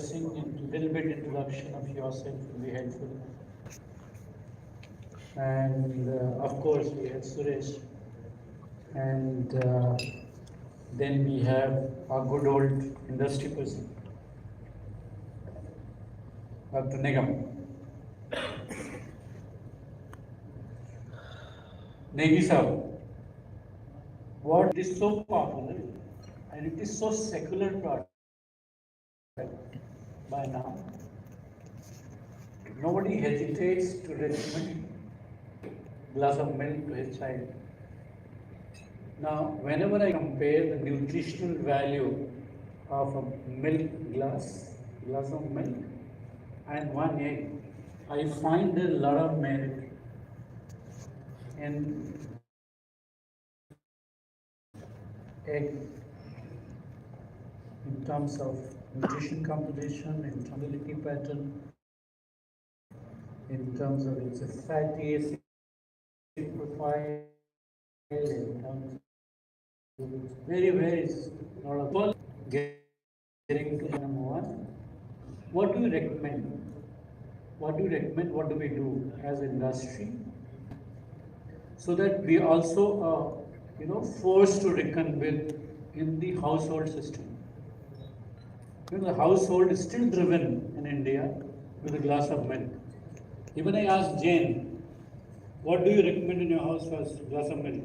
discussing a little bit introduction of yourself will be helpful. And of course, we have Suresh, and then we have our good old industry person, Dr. Nigam. Negi Saab, what is so popular and it is so secular product by now. Nobody hesitates to recommend glass of milk to his child. Now, whenever I compare the nutritional value of a glass of milk, and one egg, I find a lot of merit in egg in terms of nutrition composition, in stability pattern, in terms of its fatty acid profile, in terms of its very lot of people getting to number one. What do you recommend? What do you recommend? What do we do as industry so that we also forced to reckon with in the household system? The household is still driven in India with a glass of milk. Even I asked Jane, what do you recommend in your house for a glass of milk?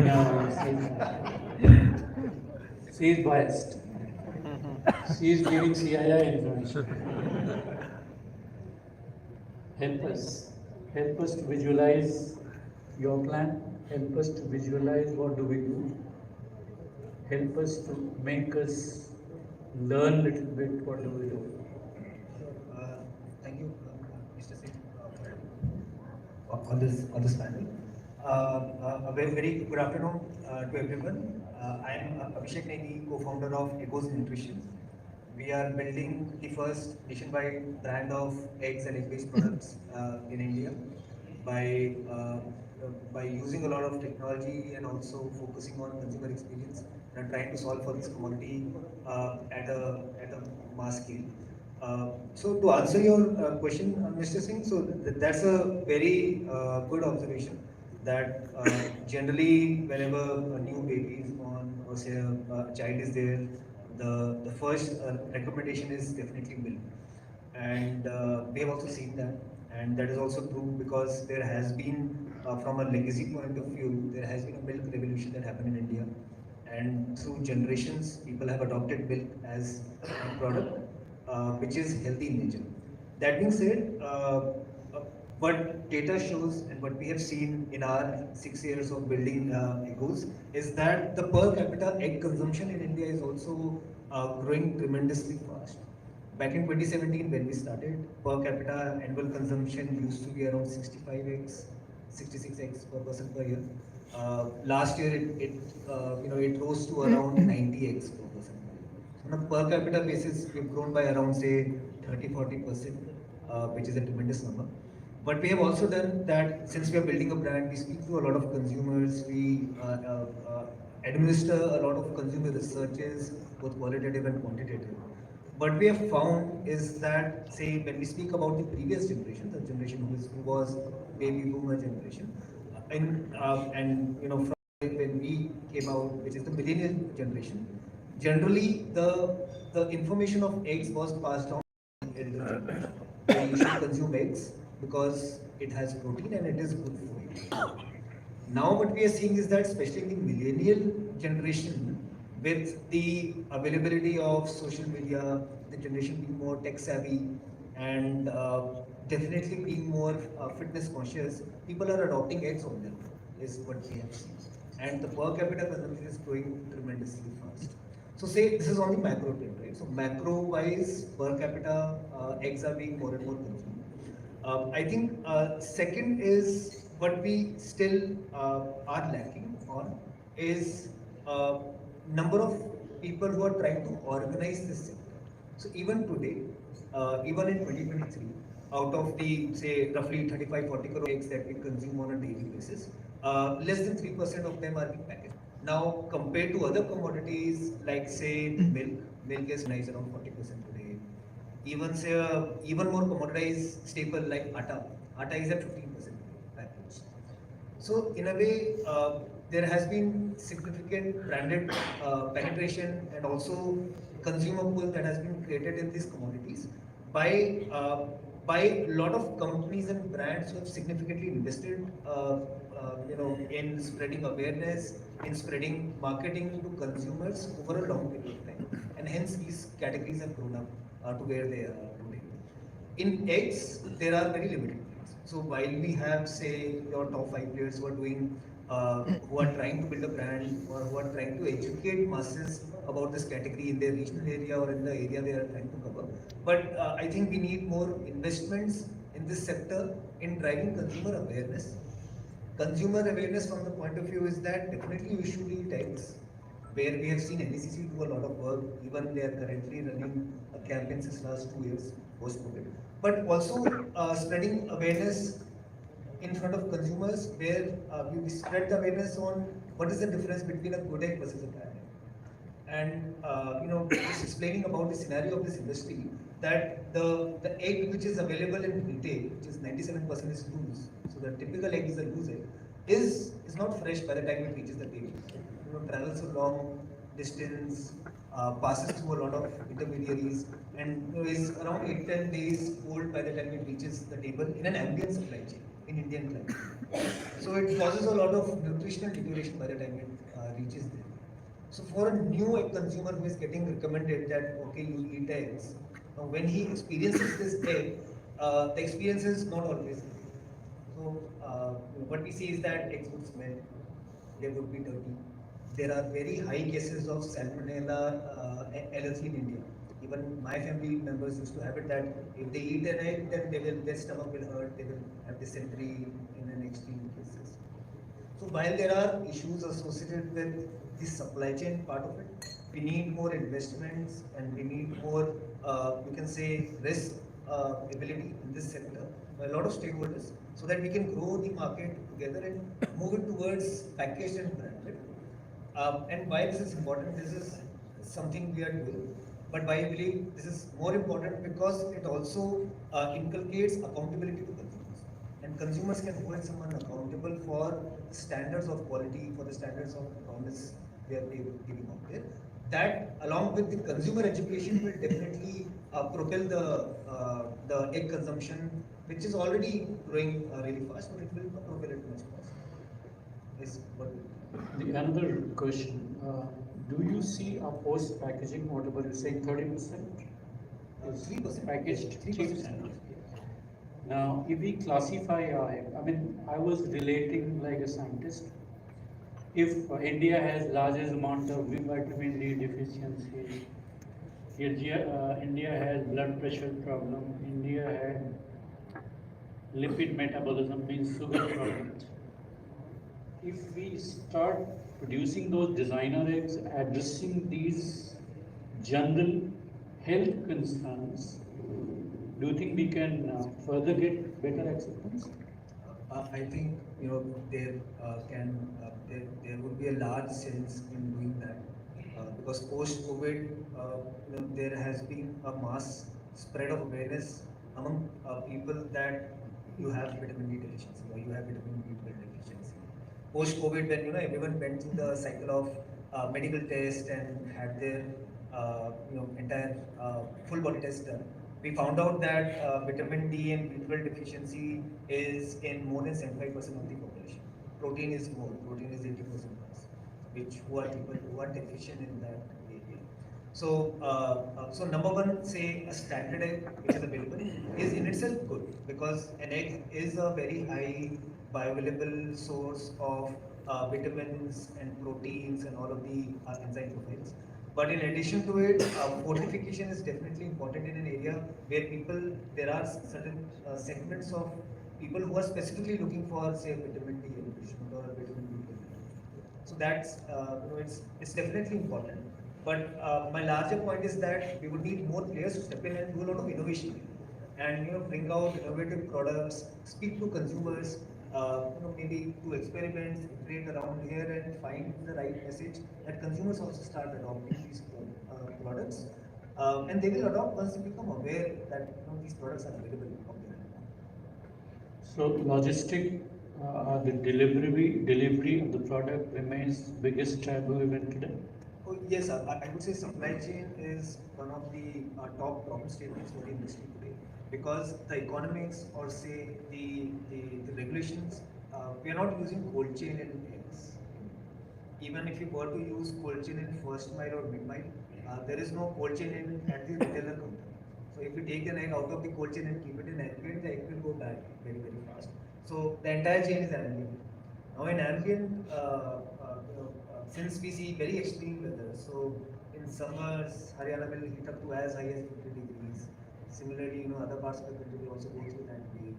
No, she is biased. She is giving CII information. Help us. Help us to visualize your plan. Help us to visualize what do we do. Help us to make us learn a little bit what do we do. Thank you, Mr. Singh, on this panel. A very good afternoon to everyone. I am Abhishek Negi, co-founder of Echoes Nutrition. We are building the first nationwide brand of eggs and egg-based products in India by uh, by using a lot of technology and also focusing on consumer experience and trying to solve for this commodity at a mass scale. So to answer your question, Mr. Singh, so that's a very good observation that generally whenever a new baby is born or say a child is there, the first recommendation is definitely milk. And we have also seen that, and that is also true because there has been, from a legacy point of view, there has been a milk revolution that happened in India, and through generations, people have adopted milk as a product which is healthy in nature. That being said, what data shows and what we have seen in our 6 years of building Echoes is that the per capita egg consumption in India is also growing tremendously fast. Back in 2017, when we started, per capita annual consumption used to be around 65 eggs, 66 eggs per person per year. Last year, it rose to around 90 eggs per person. On a per capita basis, we've grown by around say 30-40%, which is a tremendous number. But we have also done that since we are building a brand, we speak to a lot of consumers, we administer a lot of consumer researches, both qualitative and quantitative. What we have found is that, say, when we speak about the previous generation, the generation who was baby boomer generation, and from when we came out, which is the millennial generation, generally the information of eggs was passed down to the elder generation. That you should consume eggs because it has protein and it is good for you. Now what we are seeing is that especially in the millennial generation, with the availability of social media, the generation being more tech savvy and definitely being more fitness conscious, people are adopting eggs on their own, is what we have seen. And the per capita consumption is growing tremendously fast. So say this is on the macro trend, right? So macro wise, per capita eggs are being more and more consumed. I think second is what we still are lacking on is number of people who are trying to organize this sector. So even today, even in 2023, out of the say roughly 35-40 crore eggs that we consume on a daily basis, less than 3% of them are being packaged. Now, compared to other commodities like say milk is nice around 40% today. Even say even more commoditized staple like atta is at 15% package. So in a way, there has been significant branded penetration and also consumer pull that has been created in these commodities by uh, by a lot of companies and brands who have significantly invested, in spreading awareness, in spreading marketing to consumers over a long period of time, and hence these categories have grown up to where they are today. In eggs, there are very limited players. So while we have, say, your top five players who are trying to build a brand or who are trying to educate masses about this category in their regional area or in the area they are trying to cover, but I think we need more investments in this sector in driving consumer awareness. Consumer awareness from the point of view is that definitely we should eat eggs, where we have seen NECC do a lot of work. Even they are currently running a campaign since last 2 years post-COVID. But also spreading awareness in front of consumers, where we spread the awareness on what is the difference between a good egg versus a bad egg, and just explaining about the scenario of this industry, that the egg which is available in retail, which is 97% is loose, so the typical egg is a loose egg, is not fresh by the time it reaches the table. It, travels a long distance, passes through a lot of intermediaries, and is around 8-10 days old by the time it reaches the table in an ambient supply chain in Indian climate. So it causes a lot of nutritional deterioration by the time it reaches there. So for a new egg consumer who is getting recommended that okay, you eat eggs, now when he experiences this egg, the experience is not always good. So what we see is that eggs would smell, they would be dirty. There are very high cases of salmonella allergy in India. Even my family members used to have it that if they eat an egg, then their stomach will hurt, they will have dysentery in an extreme cases. So while there are issues associated with the supply chain part of it, we need more investments and we need more, you can say, risk ability in this sector by a lot of stakeholders, so that we can grow the market together and move it towards packaged and branded. And why this is important, this is something we are doing. But why I believe this is more important because it also inculcates accountability to consumers. And consumers can hold someone accountable for the standards of quality, for the standards of promise they are giving out there. That, along with the consumer education, will definitely propel the egg consumption, which is already growing really fast, but it will propel it much faster. Is what we The another question, do you see a post-packaging, whatever you're saying, 30% is 3%. packaged? 3%. 3%. Now, if we classify, I mean, I was relating like a scientist. If India has largest amount of vitamin D deficiency, India has blood pressure problem, India had lipid metabolism, means sugar problems. If we start producing those designer eggs, addressing these general health concerns, do you think we can further get better acceptance? I think there would be a large sense in doing that, because post COVID, there has been a mass spread of awareness among people that you have vitamin D deficiency or you have vitamin B12 deficiency. Post COVID, when everyone went through the cycle of medical test and had their entire full body test done, we found out that vitamin D and B12 deficiency is in more than 75% of the population. Protein is more, protein is 80% plus, which who are people who are deficient in that area. So number one, say a standard egg which is available is in itself good, because an egg is a very high bioavailable source of vitamins and proteins and all of the enzyme profiles. But in addition to it, fortification is definitely important in an area where there are certain segments of people who are specifically looking for, say, vitamin D enrichment or vitamin B12. So that's, it's definitely important. But my larger point is that we would need more players to step in and do a lot of innovation and bring out innovative products, speak to consumers, maybe do experiments, iterate around here and find the right message that consumers also start adopting these products. And they will adopt once they become aware that these products are available out there. So logistic, the delivery of the product remains biggest taboo event today. Oh, yes, sir. I would say supply chain is one of the top problem statements for the industry today because the economics or say the regulations, we are not using cold chain in eggs. Even if you were to use cold chain in first mile or mid mile, there is no cold chain at the retailer counter. So if you take an egg out of the cold chain and keep it in ambient, the egg will go bad very fast. So the entire chain is ambient. Now in ambient, since we see very extreme weather, so in summers, Haryana will heat up to as high as 50 degrees. Similarly, other parts of the country will also go through that wave.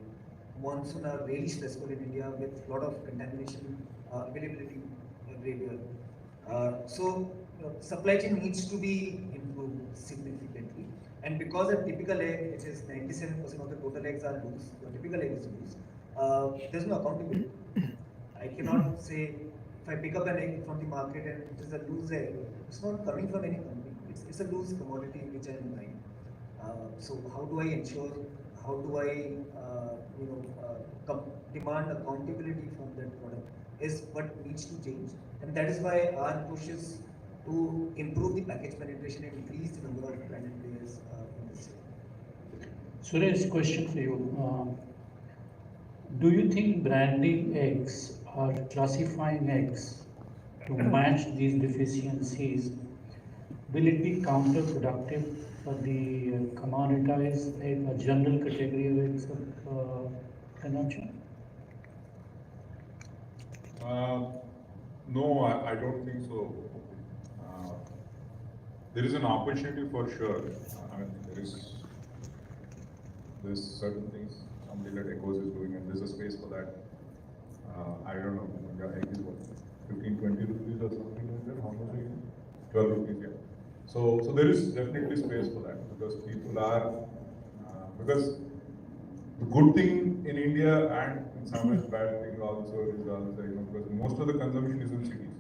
Monsoon are really stressful in India with a lot of contamination availability every year. Supply chain needs to be improved significantly. And because a typical egg, which is 97% of the total eggs are loose, the typical egg is loose, there's no accountability. I cannot say if I pick up an egg from the market and it is a loose egg, it's not coming from any company. It's a loose commodity which I am buying. So how do I ensure? How do I, demand accountability from that product? Is what needs to change, and that is why our push is to improve the package penetration and increase the number of branded players in this sector. Suresh, question for you. Do you think branding eggs or classifying eggs to match these deficiencies, will it be counterproductive for the commoditized egg or general category of eggs of consumption? Uh, no, I don't think so. Uh, there is an opportunity for sure. I mean, there's certain things somebody like Echoes is doing, and there's a space for that. I don't know. Your egg is what, 15, 20 rupees or something like that. How much are you? 12 rupees, yeah. So there is definitely space for that because people are because the good thing in India and in some ways bad thing also is also because most of the consumption is in cities,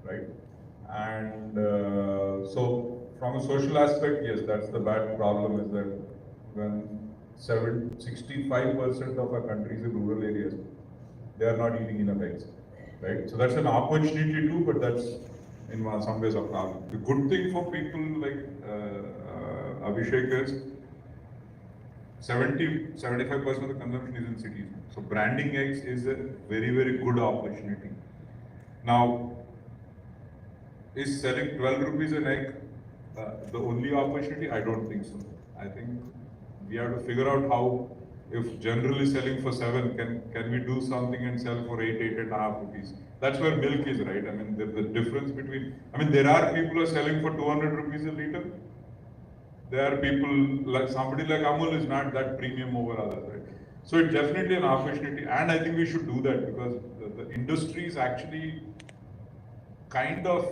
right? And so from a social aspect, yes, that's the bad problem is that when 65% of our countries in rural areas, they are not eating enough eggs, right? So that's an opportunity too, but that's in some ways a problem. The good thing for people like Abhishek is 75% of the consumption is in cities. So branding eggs is a very good opportunity. Now, is selling 12 rupees an egg the only opportunity? I don't think so. I think we have to figure out how, if generally selling for 7, can we do something and sell for 8.5 rupees? That's where milk is, right? I mean, the difference between, I mean, there are people who are selling for 200 rupees a liter. There are people like somebody like Amul is not that premium over others, right? So it's definitely an opportunity, and I think we should do that because the industry is actually kind of,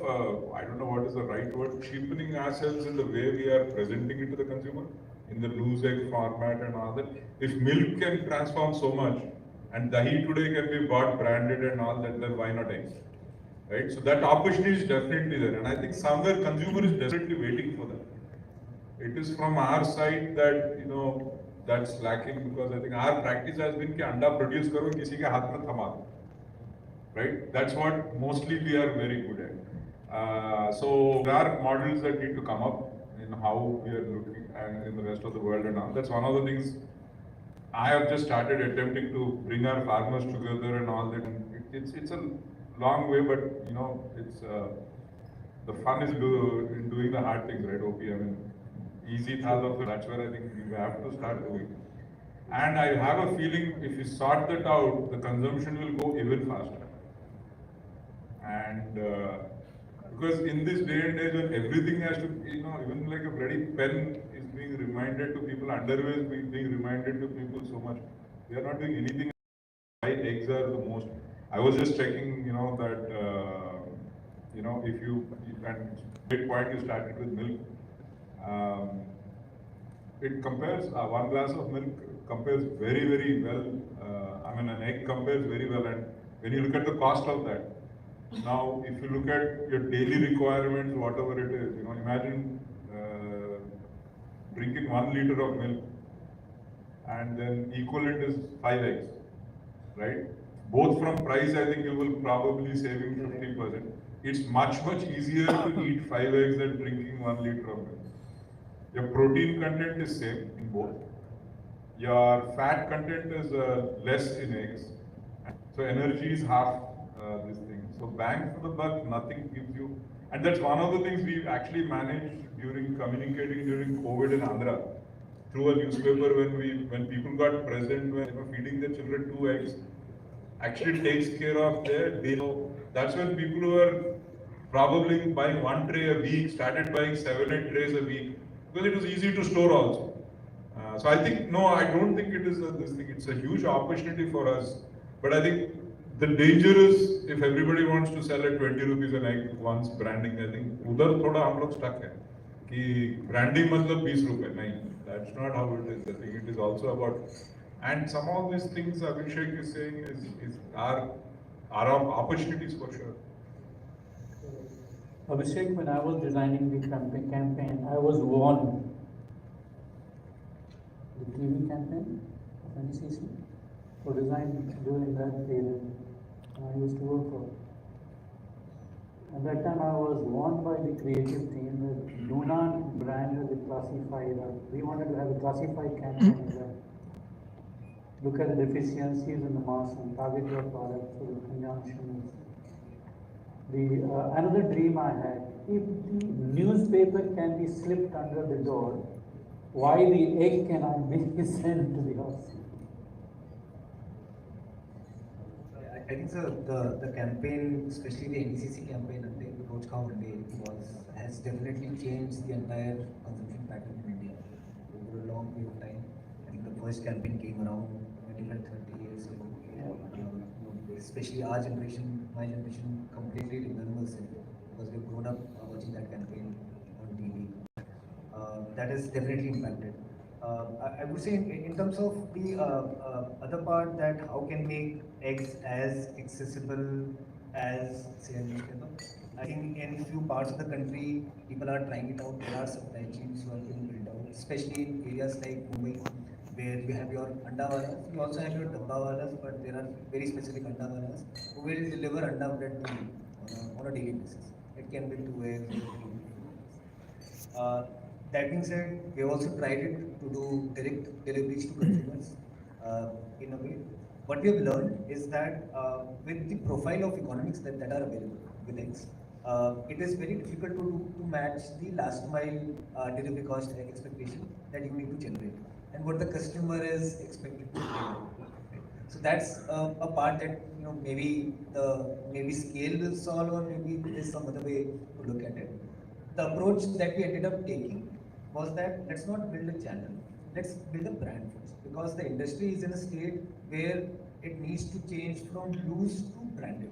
I don't know what is the right word, cheapening ourselves in the way we are presenting it to the consumer in the loose egg format and all that. If milk can transform so much and dahi today can be bought branded and all that, then why not eggs? Right? So that opportunity is definitely there, and I think somewhere consumer is definitely waiting for that. It is from our side that that's lacking because I think our practice has been कि अंडा produce करो किसी के हाथ में थमा दो, right? That's what mostly we are very good at. So there are models that need to come up in how we are looking and in the rest of the world and all. That's one of the things I have just started attempting to bring our farmers together and all that. And it's a long way, but it's the fun is in doing the hard things, right? OP, I mean, easy that's where I think we have to start doing. And I have a feeling if we sort that out, the consumption will go even faster. And because in this day and age when everything has to, even like a bloody pen is being reminded to people, underwear is being reminded to people so much. They are not doing anything. Why eggs are the most. I was just checking, that, if you and great point you started with milk. it compares, one glass of milk compares very, very well. I mean, an egg compares very well. And when you look at the cost of that, now if you look at your daily requirements, whatever it is, imagine drinking 1 liter of milk and then equivalent is 5 eggs, right? Both from price, I think you will probably saving 50%. It's much, much easier to eat 5 eggs than drinking 1 liter of milk. Your protein content is same in both. Your fat content is less in eggs. So energy is half this thing. So bang for the buck, nothing gives you. And that's one of the things we actually managed during communicating during COVID in Andhra through a newspaper when people got present when feeding their children 2 eggs actually takes care of their day. So that's when people who are probably buying 1 tray a week started buying 7, 8 trays a week because it was easy to store also. So I think, no, I don't think it is this thing. It's a huge opportunity for us. But I think the danger is if everybody wants to sell at 20 rupees an egg once branding, I think उधर थोड़ा हम लोग stuck है कि branding मतलब 20 रुपए नहीं. That's not how it is. I think it is also about, and some of these things Abhishek is saying are opportunities for sure. Abhishek, when I was designing the campaign, I was warned. The TV campaign of NCC was designed during that period. I used to work for. At that time, I was warned by the creative team that do not brand as a classified. We wanted to have a classified campaign that look at the deficiencies in the mass and target your product for the consumption. The another dream I had: if the newspaper can be slipped under the door, why the egg cannot be sent to the house? I think the campaign, especially the NDCC campaign, I think Roj Khao Ande has definitely changed the entire consumption pattern in India over a long period of time. I think the first campaign came around 25, 30 years ago. Especially our generation, my generation, completely remembers it because we've grown up watching that campaign on TV. That has definitely impacted. I would say in terms of the other part, that how can make eggs as accessible as say a newspaper. I think in few parts of the country people are trying it out. There are supply chains who are being built out, especially in areas like Mumbai, where you have your anda walas. You also have your dabba walas, but there are very specific anda walas who will deliver anda bread to you on a daily basis. It can be 2 eggs or 3 eggs. That being said, we have also tried it to do direct deliveries to consumers in a way. What we have learned is that with the profile of economics that are available with eggs, it is very difficult to match the last mile delivery cost expectation that you need to generate and what the customer is expected to pay. So that's a part that maybe scale will solve, or maybe there's some other way to look at it. The approach that we ended up taking was that let's not build a channel, let's build a brand first, because the industry is in a state where it needs to change from loose to branded.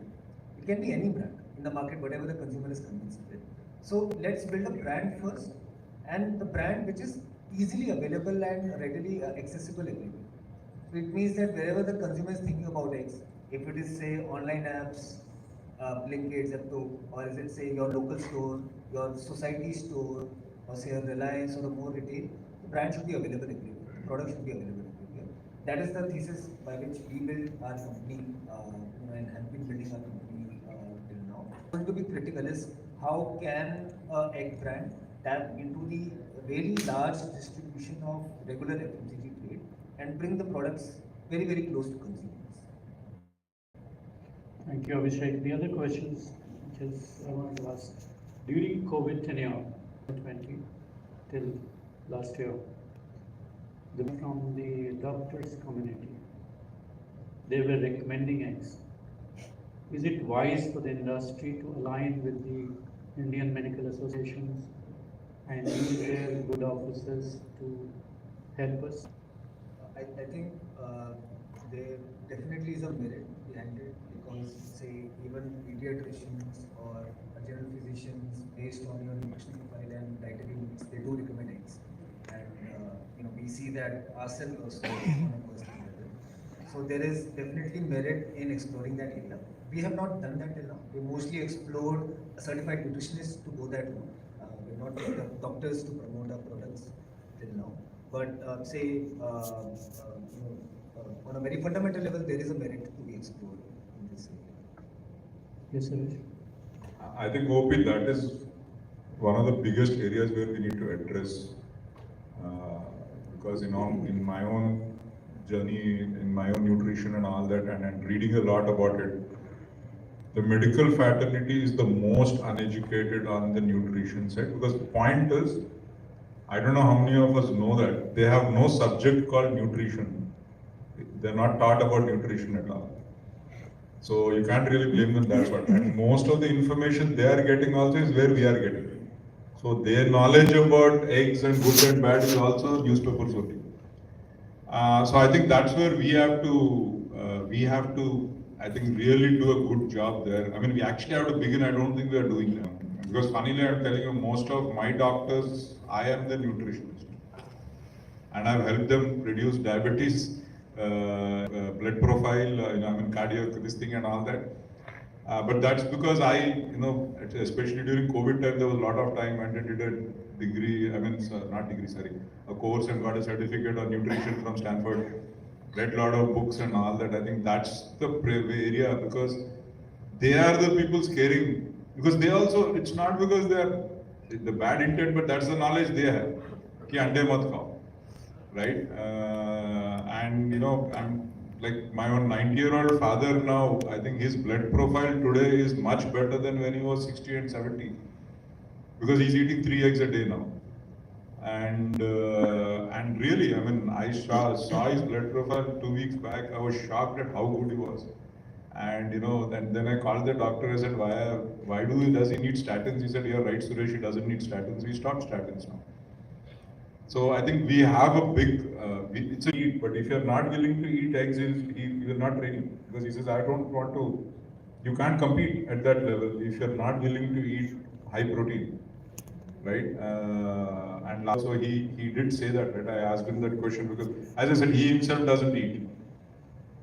It can be any brand in the market, whatever the consumer is convinced with. So let's build a brand first, and the brand which is easily available and readily accessible everywhere. So it means that wherever the consumer is thinking about eggs, if it is say online apps, Blinkit, Zepto, or is it say your local store, your society store, or say a Reliance or a more retail, the brand should be available everywhere. The product should be available everywhere. That is the thesis by which we built our company, and have been building our company till now. Going to be critical is how can egg brand tap into the very large distribution of regular FMCG trade and bring the products very, very close to consumers. Thank you, Abhishek. The other questions which is I want to ask: during COVID tenure, 2020 till last year, from the doctors community, they were recommending eggs. Is it wise for the industry to align with the Indian medical associations and use their good offices to help us? I think there definitely is a merit behind it, because say even pediatricians or general physicians, based on your nutritional profile and dietary needs, they do recommend eggs. And that ourselves also on a personal level. So there is definitely merit in exploring that area. We have not done that till now. We mostly explored a certified nutritionist to go that route. We've not taken up doctors to promote our products till now. But on a very fundamental level, there is a merit to be explored in this area. Yes, Suresh. I think OP, that is one of the biggest areas where we need to address, uh, because in my own journey, in my own nutrition and all that, and reading a lot about it, the medical fraternity is the most uneducated on the nutrition side. Because the point is, I don't know how many of us know that they have no subject called nutrition. They're not taught about nutrition at all. So you can't really blame them that part. And most of the information they are getting also is where we are getting. So their knowledge about eggs and good and bad is also newspapers only. So I think that's where I think, really do a good job there. I mean, we actually have to begin. I don't think we are doing that. Because funnily, I'm telling you, most of my doctors, I am the nutritionist. And I've helped them reduce diabetes, blood profile, I mean, cardio, this thing and all that. But that's because especially during COVID time, there was a lot of time and I did a degree, not degree, sorry, a course and got a certificate on nutrition from Stanford. Read a lot of books and all that. I think that's the area because they are the people scaring. Because they also, it's not because they are the bad intent, but that's the knowledge they have. Ki ande mat khao, right? I'm like my own 90-year-old father now. I think his blood profile today is much better than when he was 60 and 70 because he's eating 3 eggs a day now. And really, I mean, I saw his blood profile 2 weeks back. I was shocked at how good he was. And then I called the doctor. I said, does he need statins? He said, "You're right, Suresh. He doesn't need statins. We stopped statins now." So I think we have a big, it's a need, but if you're not willing to eat eggs, he will not train you. Because he says, I don't want to, you can't compete at that level if you're not willing to eat high protein, right? And so he did say that, right? I asked him that question because, as I said, he himself doesn't eat.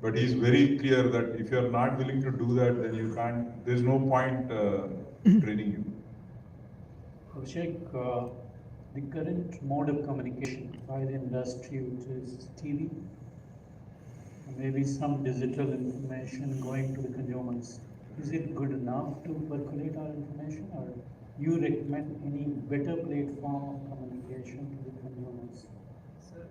But he's very clear that if you're not willing to do that, then you can't, there's no point training you. Abhishek, the current mode of communication by the industry, which is TV, maybe some digital information going to the consumers, is it good enough to percolate our information, or you recommend any better platform of communication to the consumers? Sir,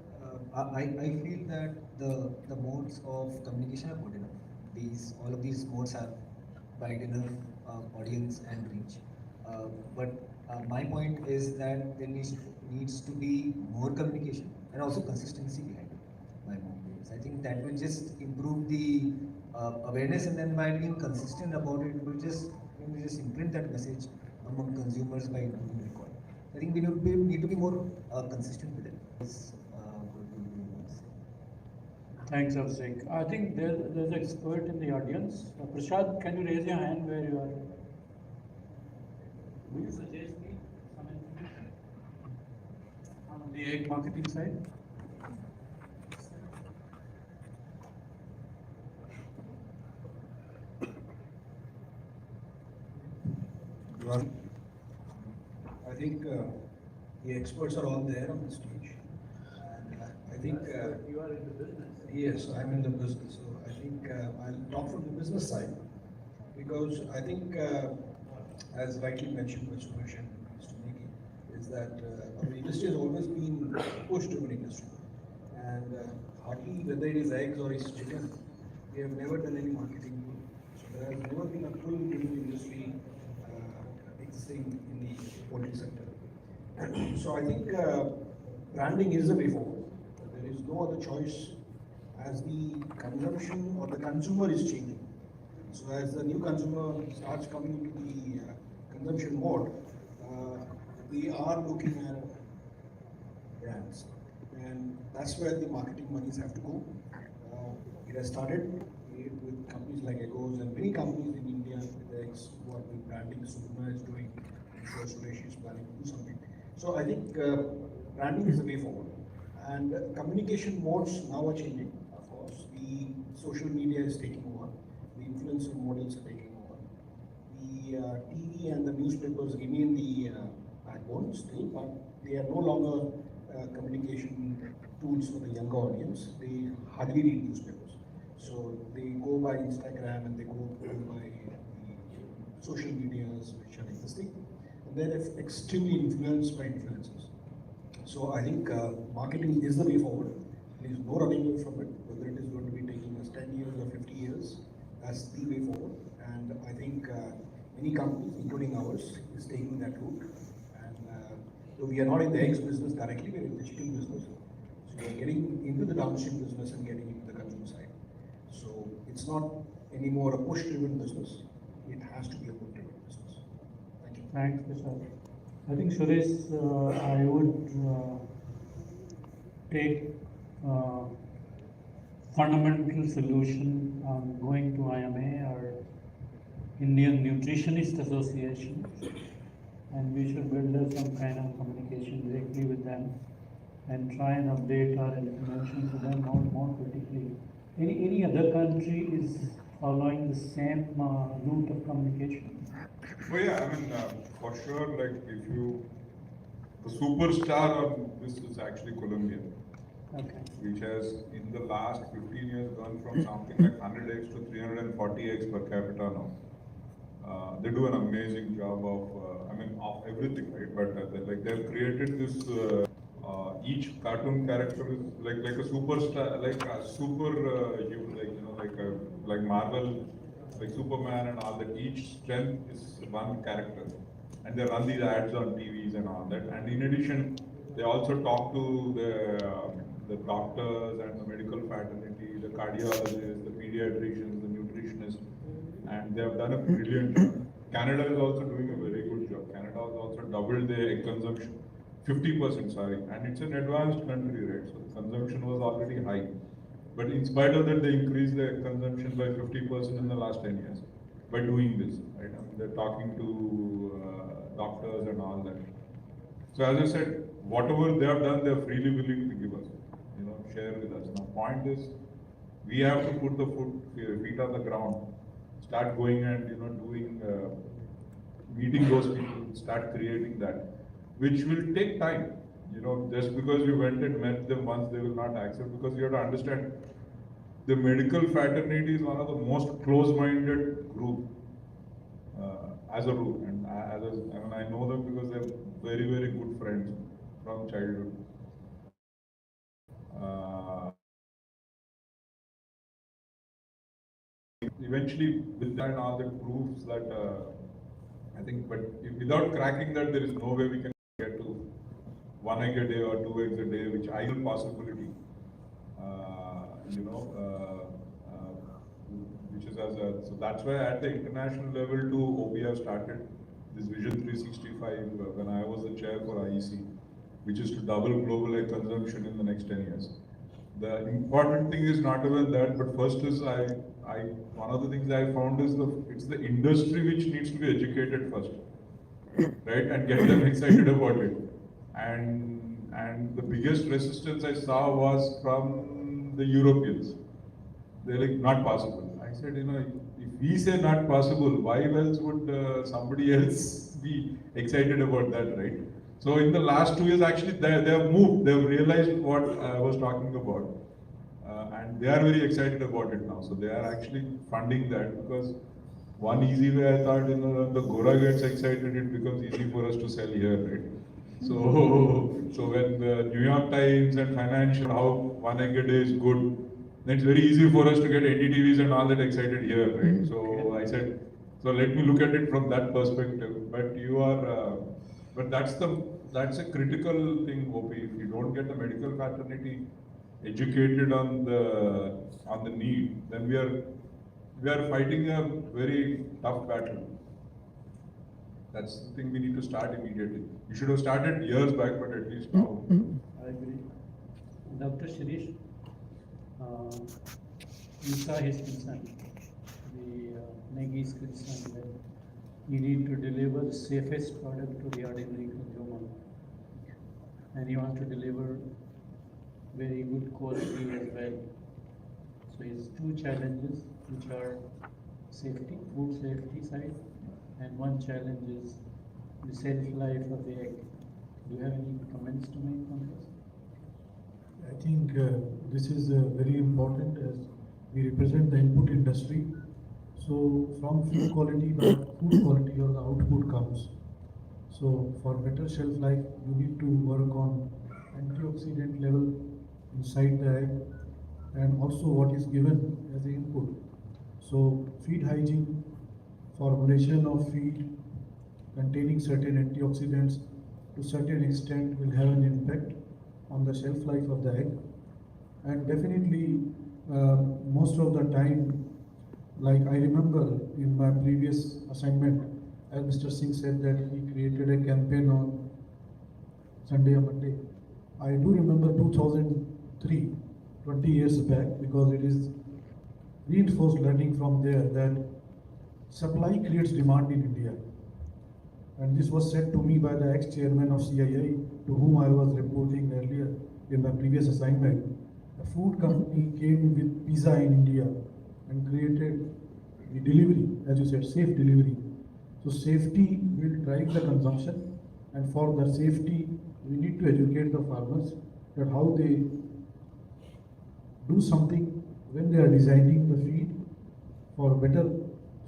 I feel that the modes of communication are good enough. All of these modes have wide enough audience and reach. But my point is that there needs to be more communication and also consistency behind it. My point is, I think that will just improve the awareness, and then by being consistent about it, it will just imprint that message among consumers by improving recall. I think we need to be more consistent with it. Thanks, Abhishek. I think there's an expert in the audience. Prashad, can you raise your hand where you are? Will you suggest me some information on the egg marketing side? I think the experts are all there on the stage. And I think You are in the business. yes, I'm in the business, so I think I'll talk from the business side because I think, as rightly mentioned by Suresh and Mr. Negi, is that our industry has always been a push-driven industry, and hardly whether it is eggs or it's chicken, we have never done any marketing. So there has never been a full meat industry existing in the poultry sector. So I think branding is the way forward. There is no other choice as the consumption or the consumer is changing. So as the new consumer starts coming into the consumption mode, we are looking at brands, and that's where the marketing monies have to go. It has started with companies like Egos and many companies in India with eggs who are doing branding. Sugma is doing, I'm sure Suresh is planning to do something. So I think branding is the way forward. And communication modes now are changing. Of course, the social media is taking over, the influencer models are taking over. The TV and the newspapers remain the backbone still, but they are no longer communication tools for the younger audience. They hardly read newspapers. So they go by Instagram and they go by the social medias which are existing. And they're extremely influenced by influencers. So I think marketing is the way forward. There is no running away from it. Whether it is going to be taking us 10 years or 50 years, that's the way forward. And I think many companies, including ours, is taking that route. And though we are not in the eggs business directly, we are in the chicken business. So we are getting into the downstream business and getting into the consumer side. So it's not anymore a push-driven business. It has to be a pull-driven business. Thank you. Thanks, Prasad. I think Suresh, I would take fundamental solution on going to IMA or Indian Nutritionist Association, and we should build up some kind of communication directly with them and try and update our information to them more critically. Any other country is following the same route of communication? Well, yeah, I mean, for sure, like the superstar of this is actually Colombia, Okay. which has in the last 15 years gone from something like 100x to 340x per capita now. They do an amazing job of everything, right? But they've created this. Each cartoon character is like a superstar, like a super, like Marvel, like Superman and all that. Each strength is one character, and they run these ads on TVs and all that. And in addition, they also talk to the doctors and the medical fraternity, the cardiologists, the pediatricians, the nutritionists, and they have done a brilliant job. Canada is also doing a very good job. Canada has also doubled their egg consumption, 50%, sorry, and it's an advanced country, right? So the consumption was already high. But in spite of that, they increased their consumption by 50% in the last 10 years by doing this, right? I mean, they're talking to doctors and all that. So as I said, whatever they have done, they're freely willing to give us, share with us. Now, point is, we have to put the feet on the ground, start going and doing, meeting those people, start creating that, which will take time. Just because you went and met them once, they will not accept, because you have to understand, the medical fraternity is one of the most close-minded group as a rule, and I know them because they're very, very good friends from childhood. Eventually, with that and all that proves that I think, but without cracking that, there is no way we can get to 1 egg a day or 2 eggs a day, which ideal possibility. Which is so that's why at the international level too, OP have started this Vision 365 when I was the chair for IEC, which is to double global egg consumption in the next 10 years. The important thing is not even that, but first is one of the things I found is it's the industry which needs to be educated first, right, and get them excited about it. And the biggest resistance I saw was from the Europeans. They're like, not possible. I said, if we say not possible, why else would somebody else be excited about that, right? So in the last 2 years, actually, they have moved. They have realized what I was talking about. And they are very excited about it now. So they are actually funding that, because one easy way I thought, the Gora gets excited, it becomes easy for us to sell here, right? So when the New York Times and Financial, how 1 egg a day is good, then it's very easy for us to get NDTVs and all that excited here, right? So I said, so let me look at it from that perspective. But but that's a critical thing, OP. If you don't get the medical fraternity educated on the need, then we are fighting a very tough battle. That's the thing we need to start immediately. You should have started years back, but at least now. I agree. Dr. Shirish, Isa is concerned, the Negi is concerned that you need to deliver the safest product to the ordinary consumer. And you want to deliver very good quality as well. So it's two challenges which are safety, food safety side, and one challenge is the shelf life of the egg. Do you have any comments to make on this? I think this is very important as we represent the input industry. So from food quality, the food quality or the output comes. So for better shelf life, you need to work on antioxidant level inside the egg and also what is given as the input. So feed hygiene, formulation of feed containing certain antioxidants to certain extent will have an impact on the shelf life of the egg. And definitely, most of the time, like I remember in my previous assignment, as Mr. Singh said that he created a campaign on Sunday or Monday. I do remember 2003, 20 years back, because it is reinforced learning from there that supply creates demand in India. And this was said to me by the ex-chairman of CII, to whom I was reporting earlier in my previous assignment. A food company came with pizza in India and created the delivery, as you said, safe delivery. So safety will drive the consumption, and for the safety, we need to educate the farmers that how they do something when they are designing the feed for better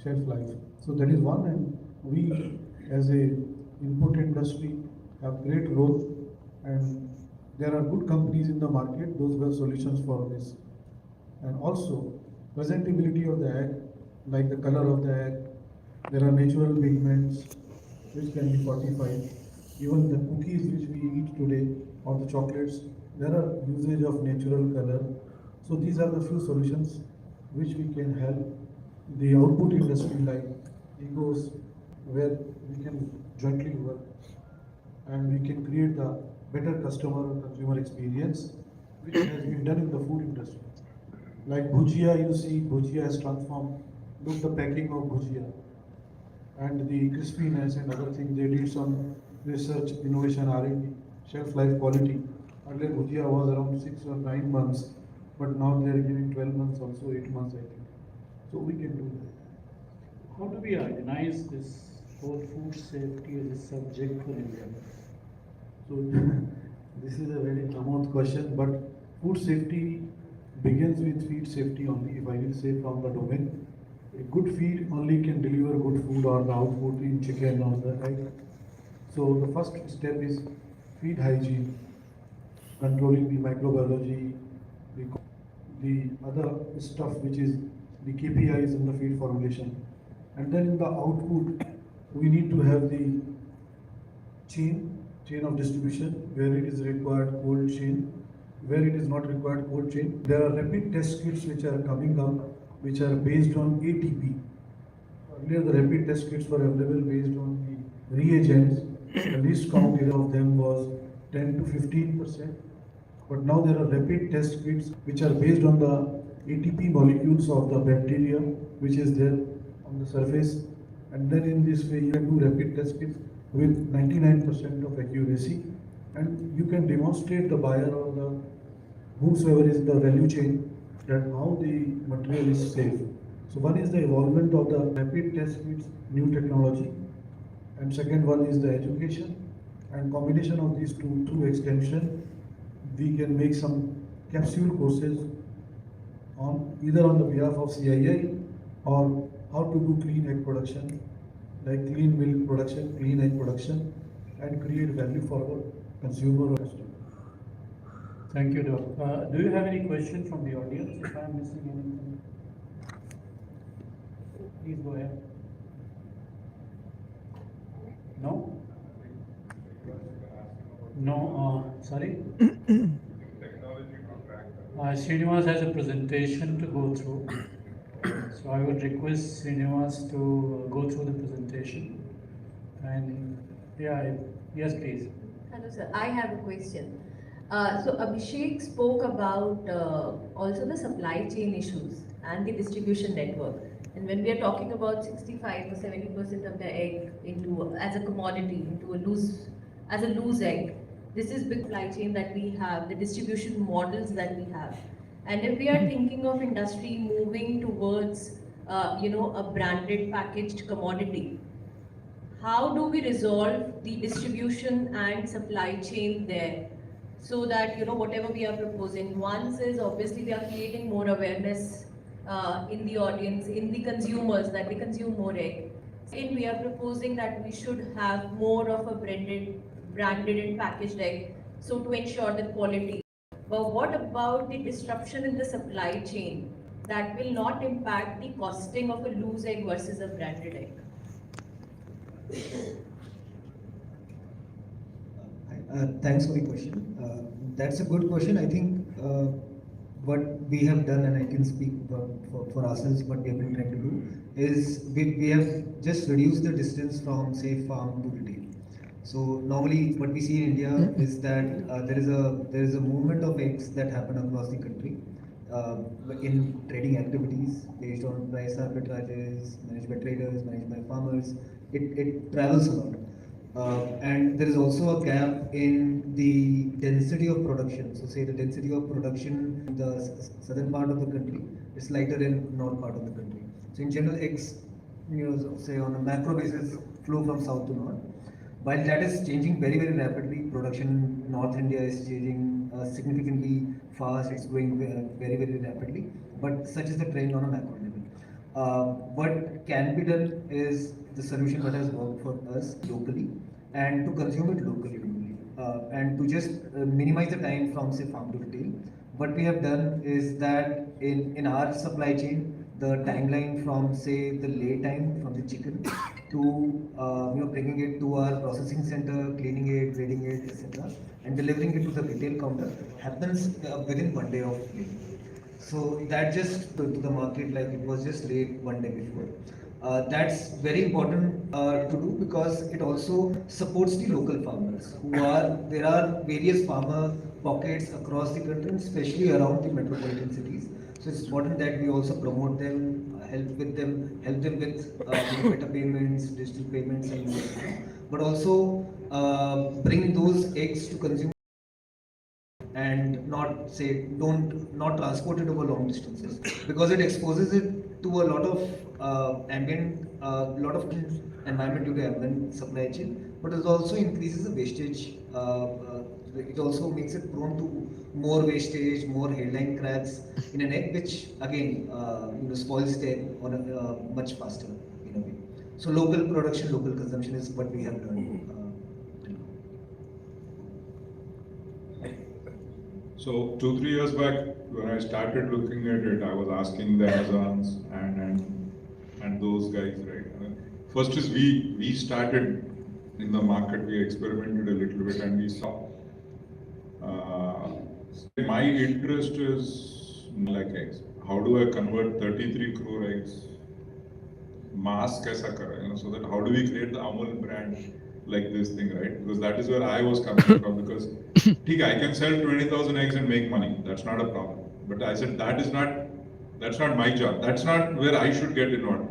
shelf life. So that is one, and we as a input industry have great role, and there are good companies in the market, those who have solutions for this. And also presentability of the egg, like the color of the egg, there are natural pigments which can be fortified. Even the cookies which we eat today or the chocolates, there are usage of natural color. So these are the few solutions which we can help the output industry like Ecos, where we can jointly work and we can create the better customer or consumer experience which has been done in the food industry. Like bhujia, you see, bhujia has transformed. Look the packing of bhujia and the crispiness and other things. They did some research, innovation, R&D, shelf life quality. Earlier bhujia was around 6 or 9 months, but now they are giving 12 months, also 8 months, I think. So we can do that. How do we organize this whole food safety as a subject for India? So this is a very common question, but food safety begins with feed safety only. If I will say from the domain, a good feed only can deliver good food or the output in chicken or the egg. So the first step is feed hygiene, controlling the microbiology, the, the other stuff which is the KPIs in the feed formulation. And then in the output, we need to have the chain of distribution, where it is required cold chain, where it is not required cold chain. There are rapid test kits which are coming up, which are based on ATP. Earlier the rapid test kits were available based on the reagents. The least count of them was 10 to 15%. But now there are rapid test kits which are based on the ATP molecules of the bacteria which is there on the surface. And then in this way you can do rapid test kits with 99% of accuracy, and you can demonstrate the buyer or the whosoever is the value chain that how the material is safe. So one is the involvement of the rapid test kits, new technology, and second one is the education, and combination of these two through extension, we can make some capsule courses on either on the behalf of CII or how to do clean egg production, like clean milk production, clean egg production, and create value for our consumer or customer. Thank you, Doc. Do you have any question from the audience? If I'm missing anything, please go ahead. No? No, sorry? Srinivas has a presentation to go through. So I would request Srinivas to go through the presentation. And yeah, yes, please. Hello, sir. I have a question. So Abhishek spoke about also the supply chain issues and the distribution network. And when we are talking about 65 or 70% of the egg into as a commodity into a loose as a loose egg, This is big supply chain that we have, the distribution models that we have. And if we are thinking of industry moving towards, a branded packaged commodity, how do we resolve the distribution and supply chain there so that whatever we are proposing, once is obviously we are creating more awareness in the audience, in the consumers, that they consume more egg. Second, we are proposing that we should have more of a branded and packaged egg, so to ensure the quality. But what about the disruption in the supply chain that will not impact the costing of a loose egg versus a branded egg? Thanks for the question. That's a good question. I think what we have done, and I can speak for ourselves, what we have been trying to do is we have just reduced the distance from, say, farm to retail. So normally, what we see in India is that there is a movement of eggs that happen across the country uh, in trading activities based on price arbitrages, managed by traders, managed by farmers. It travels a lot. And there is also a gap in the density of production. So, say the density of production in the southern part of the country is lighter in north part of the country. So, in general, eggs, say on a macro basis, flow from south to north. While that is changing very, very rapidly, production in North India is changing significantly fast. It's growing very, very rapidly. But such is the trend on a macro level. What can be done is the solution that has worked for us locally and to consume it locally only. And to just minimize the time from, say, farm to retail. What we have done is that in our supply chain, the timeline from, say, the lay time from the chicken to bringing it to our processing center, cleaning it, grading it, etc., and delivering it to the retail counter happens within 1 day of laying. So that just to the market like it was just late 1 day before. That's very important to do because it also supports the local farmers who are there are various farmer pockets across the country, especially around the metropolitan cities. So it's important that we also promote them, help them with better payments, digital payments, and more, but also bring those eggs to consumers and not say don't not transport it over long distances because it exposes it to a lot of ambient lot of environment due to ambient supply chain, but it also increases the wastage. It also makes it prone to more wastage, more hairline cracks in an egg, which again spoils the egg on much faster in a way. So local production, local consumption is what we have done. So 2, 3 years back, when I started looking at it, I was asking the Amazons and those guys, right? First is we started in the market, we experimented a little bit, and we saw. My interest is like eggs. How do I convert 33 crore eggs? Mass kaisa kare, so that how do we create the Amul brand like this thing, right? Because that is where I was coming from. Because, I can sell 20,000 eggs and make money. That's not a problem. But I said that's not my job. That's not where I should get involved.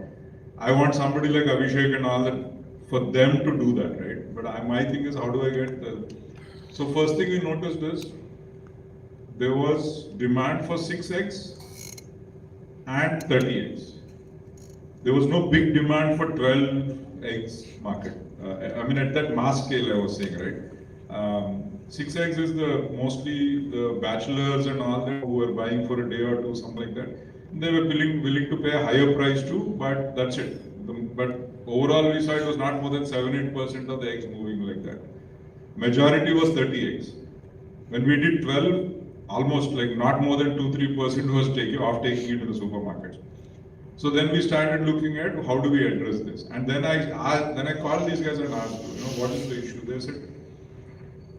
I want somebody like Abhishek and all that for them to do that, right? But my thing is, how do I get the? So first thing we noticed is there was demand for 6 eggs and 30 eggs. There was no big demand for 12 eggs market. I mean, at that mass scale, I was saying, right? 6 eggs is the mostly the bachelors and all that who were buying for a day or two, something like that. They were willing to pay a higher price too, but that's it. But overall, we saw it was not more than 7-8% of the eggs moving like that. Majority was 30 eggs. When we did 12, almost like not more than 2-3% was taking it to the supermarkets. So then we started looking at how do we address this, and then I called these guys and asked, what is the issue? They said,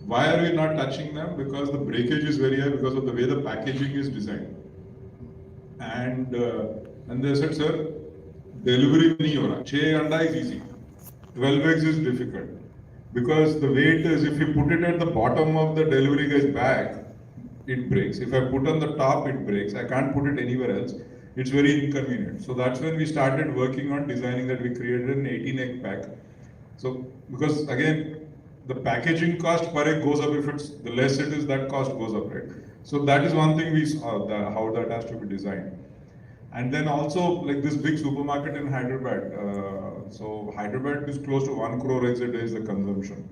why are we not touching them? Because the breakage is very high because of the way the packaging is designed. And they said, sir, delivery nahi ho raha. 6 anda is easy. 12 eggs is difficult because the weight is, if you put it at the bottom of the delivery guy's bag, it breaks. If I put on the top, it breaks. I can't put it anywhere else. It's very inconvenient. So that's when we started working on designing that. We created an 18 egg pack. So because again, the packaging cost per egg goes up. If it's the less it is, that cost goes up, right? So that is one thing we saw, how that has to be designed. And then also like this big supermarket in Hyderabad. So Hyderabad is close to 1 crore eggs a day is the consumption.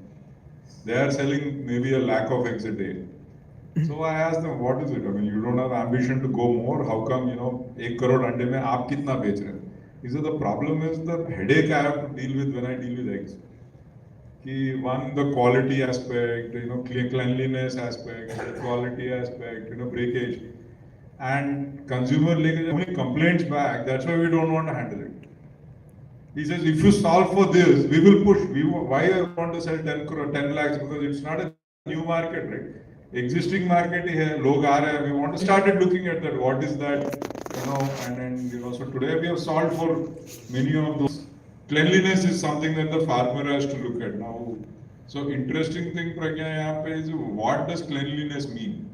They are selling maybe a lakh of eggs a day. So I asked them, what is it? I mean, you don't have ambition to go more. How come, 1 crore ande mein aap kitna bech rahe? He said, the problem is the headache I have to deal with when I deal with eggs. One, the quality aspect, cleanliness aspect, quality aspect, breakage. And consumer only complaints back. That's why we don't want to handle it. He says, if you solve for this, we will push. Why I want to sell 10 crore, 10 lakhs? Because it's not a new market, right? Existing market hai, log aa rahe, we want to started looking at that. What is that? And then, so today we have solved for many of those. Cleanliness is something that the farmer has to look at now. So interesting thing, Pragya, yahan pe is what does cleanliness mean?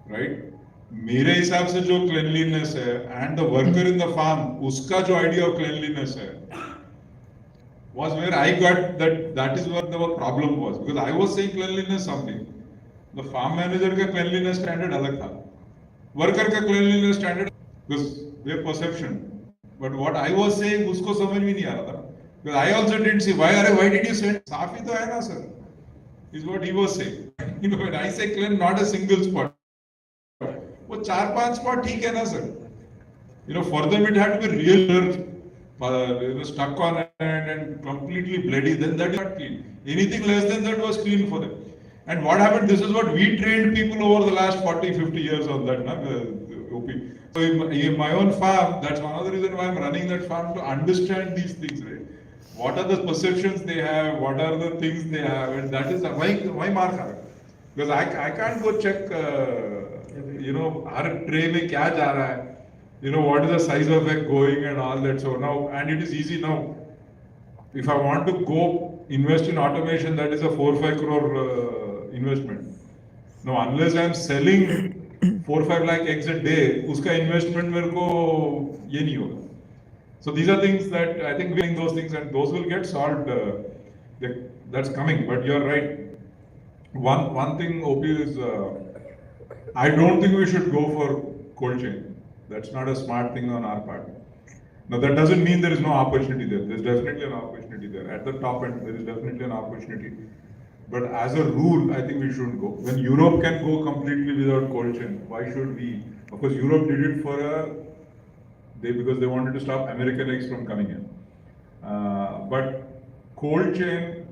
Right? मेरे हिसाब से जो cleanliness है and the worker in the farm उसका जो idea of cleanliness है was where I got that is what the problem was, because I was saying cleanliness something, the farm manager का cleanliness standard अलग था, worker का cleanliness standard, because their perception, but what I was saying उसको समझ में नहीं आ रहा था, because I also didn't see why did you send, साफ ही तो है ना sir, is what he was saying. When I say clean, not a single spot. वो 4-5 spot ठीक है ना sir. For them it had to be real stuck on and completely bloody. Then that is not clean. Anything less than that was clean for them. And what happened? This is what we trained people over the last 40-50 years on that. OP. So in my own farm, that's one of the reasons why I'm running that farm, to understand these things, right? What are the perceptions they have? What are the things they have? And that is why mark है. Because I can't go check. Her tray में क्या जा रहा है, what is the size of egg going and all that. So now, and it is easy now. If I want to go invest in automation, that is a 4-5 crore investment. Now, unless I am selling 4-5 lakh eggs a day, uska investment मेरे को ये नहीं होगा. So these are things that I think we're doing those things, and those will get solved. That's coming. But you're right. One thing, OP, is. I don't think we should go for cold chain. That's not a smart thing on our part. Now that doesn't mean there is no opportunity there. There's definitely an opportunity there. At the top end, there is definitely an opportunity. But as a rule, I think we shouldn't go. When Europe can go completely without cold chain, why should we? Of course, Europe did it because they wanted to stop American eggs from coming in. But cold chain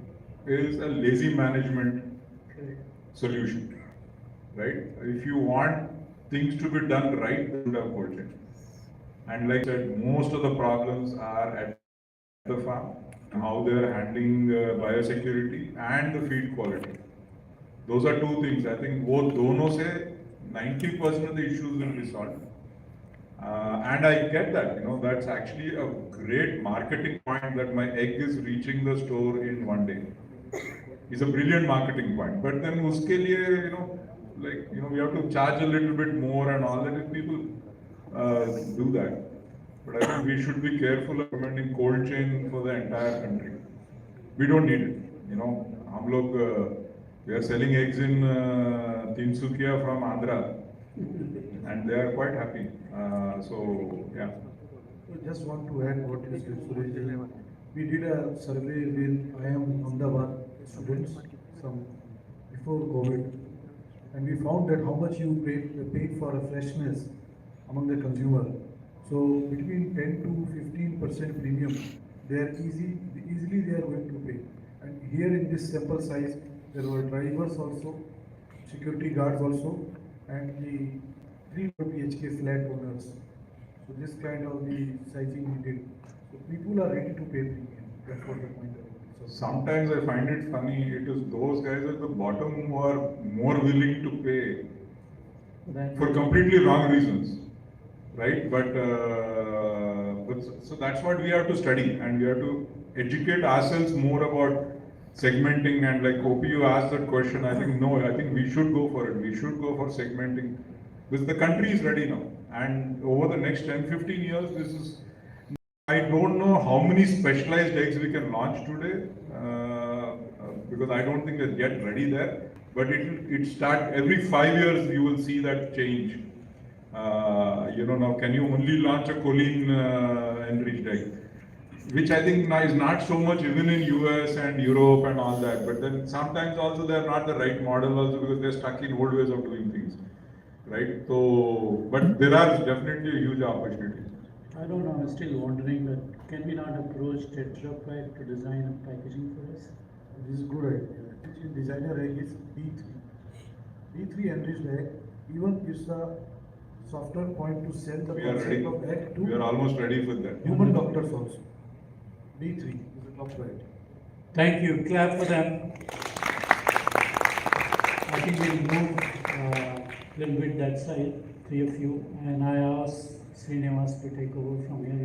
is a lazy management solution. Right? If you want things to be done right, you should have cold chain. And like I said, most of the problems are at the farm, how they are handling biosecurity and the feed quality. Those are two things. I think both dono se 90% of the issues will be solved. And I get that, that's actually a great marketing point, that my egg is reaching the store in 1 day. It's a brilliant marketing point. But then uske liye, we have to charge a little bit more and all that, if people do that. But I think we should be careful of recommending cold chain for the entire country. We don't need it. We are selling eggs in Tinsukia from Andhra, and they are quite happy. So, yeah. I just want to add what you said, Suresh. We did a survey with IIM Ahmedabad students before COVID. And we found that how much you paid for a freshness among the consumer. So between 10 to 15% premium, easily they are going to pay. And here in this sample size, there were drivers also, security guards also, and the 3 BHK flat owners. So this kind of the sizing we did. So people are ready to pay premium. That's what the point of it. Sometimes I find it funny, it is those guys at the bottom who are more willing to pay for completely wrong reasons, right? But so that's what we have to study, and we have to educate ourselves more about segmenting. And like OPU asked that question, I think we should go for it. We should go for segmenting, because the country is ready now, and over the next 10-15 years, I don't know how many specialized eggs we can launch today. because I don't think they're yet ready there. But it start every 5 years you will see that change. Now can you only launch a choline enriched egg? Which I think now is not so much even in US and Europe and all that. But then sometimes also they're not the right model also because they're stuck in old ways of doing things, right? So, but there are definitely huge opportunities. I don't know, I'm still wondering that can we not approach Tetra Pak to design a packaging for us? This is good idea. Actually, designer egg is B3. B3 enriched egg, even is a softer point to sell the We are concept ready. of egg to We are almost ready for that. human doctors also. B3 is the top priority. Thank you, clap for them. I think we'll move a little bit that side, three of you, and I ask Srinivas to take over from here.